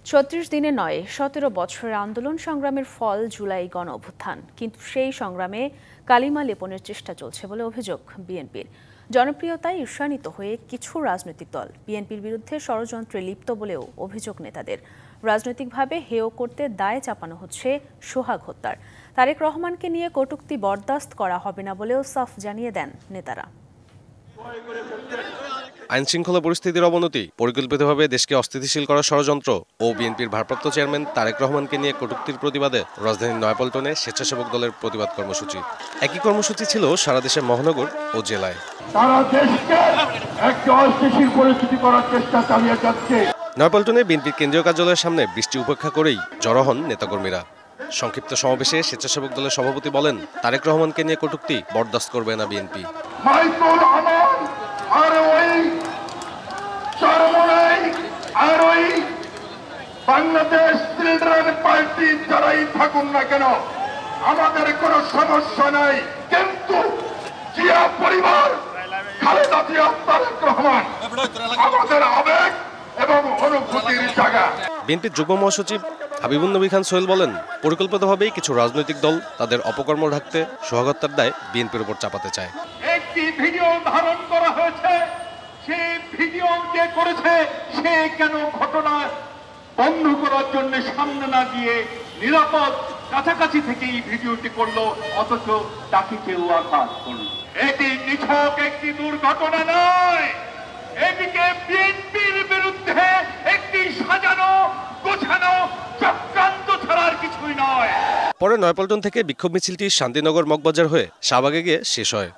৩৬ দিনে নয় ১৭ বছরের আন্দোলন সংগ্রামের ফল জুলাই গণ অভ্যুত্থান, কিন্তু সেই সংগ্রামে কালিমা লেপনের চেষ্টা চলছে বলে অভিযোগ বিএনপির। জনপ্রিয়তায় ঈর্ষান্বিত হয়ে কিছু রাজনৈতিক দল বিএনপির বিরুদ্ধে ষড়যন্ত্রে লিপ্ত বলেও অভিযোগ নেতাদের। রাজনৈতিকভাবে হেয় করতে দায় চাপানো হচ্ছে সোহাগ হত্যার। তারেক রহমানকে নিয়ে কটূক্তি বরদাস্ত করা হবে না বলেও সাফ জানিয়ে দেন নেতারা। আইন শৃঙ্খলা পরিস্থিতির অবনতি, পরিকল্পিতভাবে দেশকে অস্থিতিশীল করার ষড়যন্ত্র ও বিএনপির ভারপ্রাপ্ত চেয়ারম্যান তারেক রহমানকে নিয়ে কটূক্তির প্রতিবাদে রাজধানীর নয়াপল্টনে স্বেচ্ছাসেবক দলের প্রতিবাদ কর্মসূচি। একই কর্মসূচি ছিল সারা দেশের মহানগর ও জেলায়। সারা দেশকে একটা অস্থিতিশীল পরিস্থিতি করার চেষ্টা চালিয়ে যাচ্ছে। নয়াপল্টনে বিএনপির কেন্দ্রীয় কার্যালয়ের সামনে বৃষ্টি উপেক্ষা করেই জড়ো হন নেতাকর্মীরা। সংক্ষিপ্ত সমাবেশে স্বেচ্ছাসেবক দলের সভাপতি বলেন, তারেক রহমানকে নিয়ে কটূক্তি বরদাস্ত করবে না বিএনপি। বাংলাদেশ চিলড্রেন পার্টি যারাই থাকুন না কেন আমাদের কোনো সমস্যা নাই, কিন্তু জিয়া পরিবার, খালেদা জিয়া, তারেক রহমান আমাদের আবেগ এবং অনুভূতির জায়গা। বিএনপির যুগ্ম মহাসচিব হাবিবুন নবী খান সোহেল বলেন, পরিকল্পিতভাবেই কিছু রাজনৈতিক দল তাদের অপকর্ম ঢাকতে সোহাগ হত্যার দায় বিএনপির উপর চাপাতে চায়। একটি ভিডিও ধারণ করা হয়েছে, সেই ভিডিও যে করেছে সে কেন ঘটনা বন্ধ করার জন্য সামনে না গিয়ে নিরাপদ কাছাকাছি থেকে এই ভিডিওটি করলো, অথচ তাকে কেউ আঘাত করলো। এটি নিছক একটি দুর্ঘটনা নয়, এটিকে বিএনপির বিরুদ্ধে একটি সাজানো গোছানো চক্রান্ত ছাড়ার কিছুই নয়। পরে নয়াপল্টন থেকে বিক্ষোভ মিছিলটি শান্তিনগর মগবাজার হয়ে শাহবাগে গিয়ে শেষ হয়।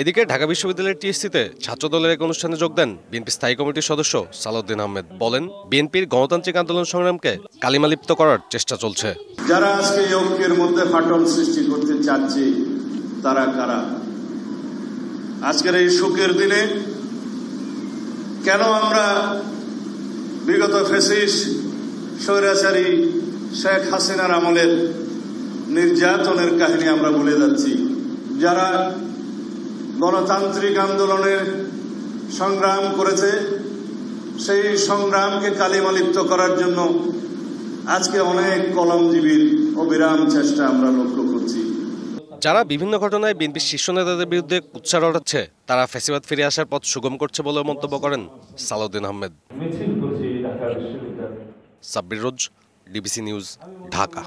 এদিকে ঢাকা বিশ্ববিদ্যালয়ের টিএসসিতে ছাত্রদলের এক অনুষ্ঠানে যোগ দেন বিএনপি স্থায়ী কমিটির সদস্য সালাউদ্দিন আহমেদ। বলেন, বিএনপির গণতান্ত্রিক আন্দোলন সংগ্রামকে কালিমালিপ্ত করার চেষ্টা চলছে। যারা আজকে ঐক্যের মধ্যে ফাটল সৃষ্টি করতে চাচ্ছে তারা কারা? আজকের এই শোকের দিনে কেন আমরা বিগত ফ্যাসিস্ট স্বৈরাচারী শেখ হাসিনার আমলের নির্যাতনের কাহিনী আমরা ভুলে যাচ্ছি? যারা গণতান্ত্রিক আন্দোলনের সংগ্রাম করেছে, সেই সংগ্রামকে কালিমালিপ্ত করার জন্য আজকে অনেক কলমজীবীর অবিরাম চেষ্টা আমরা লক্ষ্য করছি। যারা বিভিন্ন ঘটনায় বিএনপির শীর্ষ নেতাদের বিরুদ্ধে কুৎসা রটাচ্ছে, তারা ফ্যাসিবাদ ফিরে আসার পথ সুগম করছে বলে মন্তব্য করেন সালাউদ্দিন আহমেদ। সাব্বির রোজ, ডিবিসি নিউজ, ঢাকা।